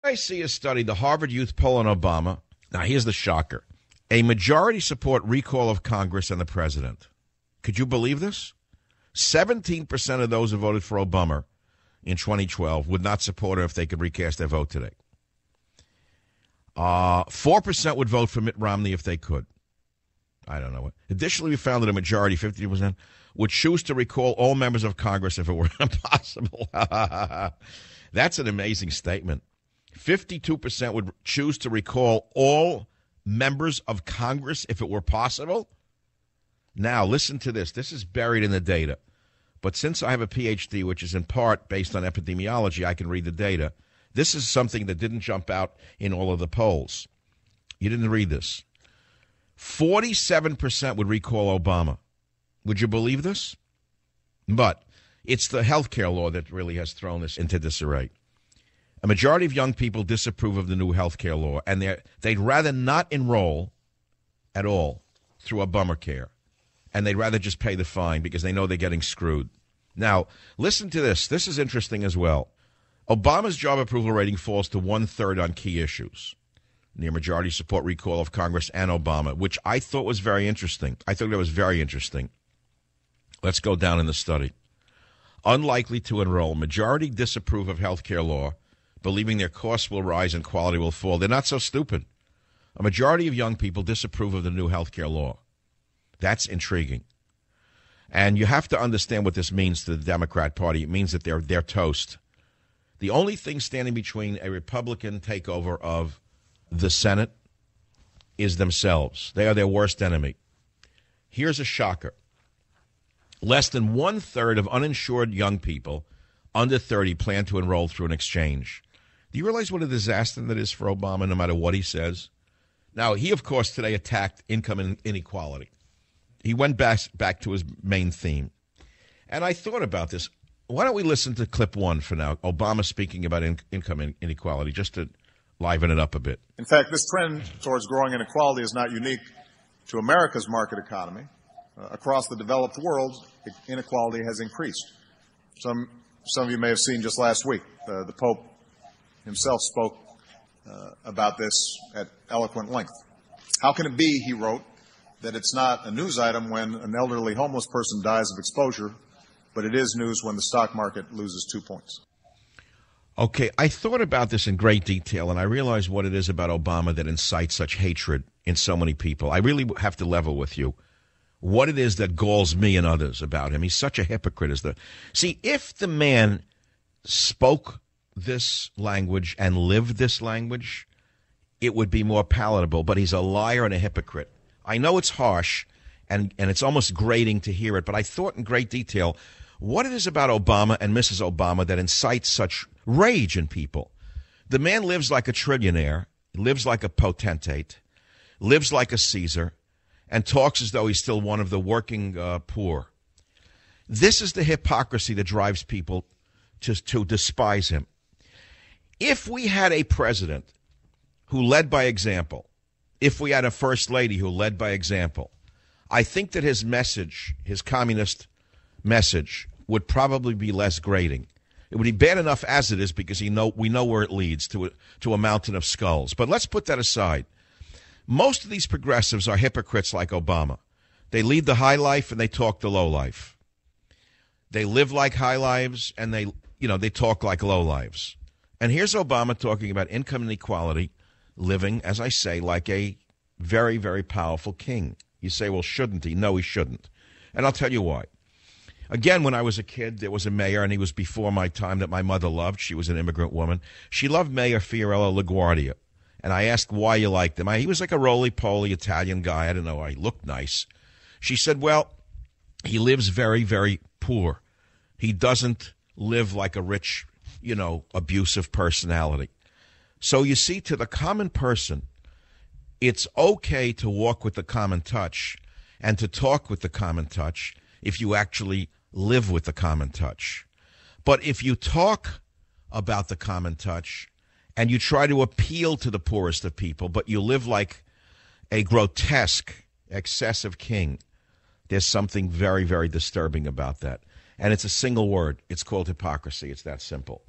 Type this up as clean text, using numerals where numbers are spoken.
I see a study, the Harvard Youth poll on Obama. Now, here's the shocker. A majority support recall of Congress and the president. Could you believe this? 17% of those who voted for Obama in 2012 would not support her if they could recast their vote today. 4% would vote for Mitt Romney if they could. I don't know. Additionally, we found that a majority, 50%, would choose to recall all members of Congress if it were impossible. That's an amazing statement. 52% would choose to recall all members of Congress if it were possible. Now, listen to this. This is buried in the data. But since I have a PhD, which is in part based on epidemiology, I can read the data. This is something that didn't jump out in all of the polls. You didn't read this. 47% would recall Obama. Would you believe this? But it's the health care law that really has thrown this into disarray. A majority of young people disapprove of the new health care law, and they'd rather not enroll at all through Obamacare, and they'd rather just pay the fine because they know they're getting screwed. Now, listen to this. This is interesting as well. Obama's job approval rating falls to 1/3 on key issues. Near majority support recall of Congress and Obama, which I thought was very interesting. I thought that was very interesting. Let's go down in the study. Unlikely to enroll. Majority disapprove of health care law, believing their costs will rise and quality will fall. They're not so stupid. A majority of young people disapprove of the new health care law. That's intriguing. And you have to understand what this means to the Democrat Party. It means that they're toast. The only thing standing between a Republican takeover of the Senate is themselves. They are their worst enemy. Here's a shocker. Less than 1/3 of uninsured young people under 30 plan to enroll through an exchange. Do you realize what a disaster that is for Obama, no matter what he says? Now, he, of course, today attacked income inequality. He went back to his main theme. And I thought about this. Why don't we listen to clip 1 for now? Obama speaking about income inequality, just to liven it up a bit. In fact, this trend towards growing inequality is not unique to America's market economy. Across the developed world, inequality has increased. Some of you may have seen just last week, the Pope himself spoke about this at eloquent length. How can it be, he wrote, that it's not a news item when an elderly homeless person dies of exposure, but it is news when the stock market loses 2 points? Okay, I thought about this in great detail, and I realized what it is about Obama that incites such hatred in so many people. I really have to level with you what it is that galls me and others about him. He's such a hypocrite. See, if the man spoke this language and lived this language, it would be more palatable, but he's a liar and a hypocrite. I know it's harsh, and it's almost grating to hear it, but I thought in great detail what it is about Obama and Mrs. Obama that incites such rage in people. The man lives like a trillionaire, lives like a potentate, lives like a Caesar, and talks as though he's still one of the working poor. This is the hypocrisy that drives people to despise him. If we had a president who led by example, if we had a first lady who led by example, I think that his message, his communist message, would probably be less grating. It would be bad enough as it is because we know where it leads, to a mountain of skulls. But let's put that aside. Most of these progressives are hypocrites like Obama. They lead the high life and they talk the low life. They live like high lives and they talk like low lives. And here's Obama talking about income inequality, living, as I say, like a very, very powerful king. You say, well, shouldn't he? No, he shouldn't. And I'll tell you why. Again, when I was a kid, there was a mayor, and he was before my time, that my mother loved. She was an immigrant woman. She loved Mayor Fiorello LaGuardia. And I asked why you liked him. He was like a roly-poly Italian guy. I don't know. He looked nice. She said, well, he lives very, very poor. He doesn't live like a rich, abusive personality. So you see, to the common person, it's okay to walk with the common touch and to talk with the common touch if you actually live with the common touch. But if you talk about the common touch and you try to appeal to the poorest of people, but you live like a grotesque, excessive king, there's something very, very disturbing about that. And it's a single word. It's called hypocrisy. It's that simple.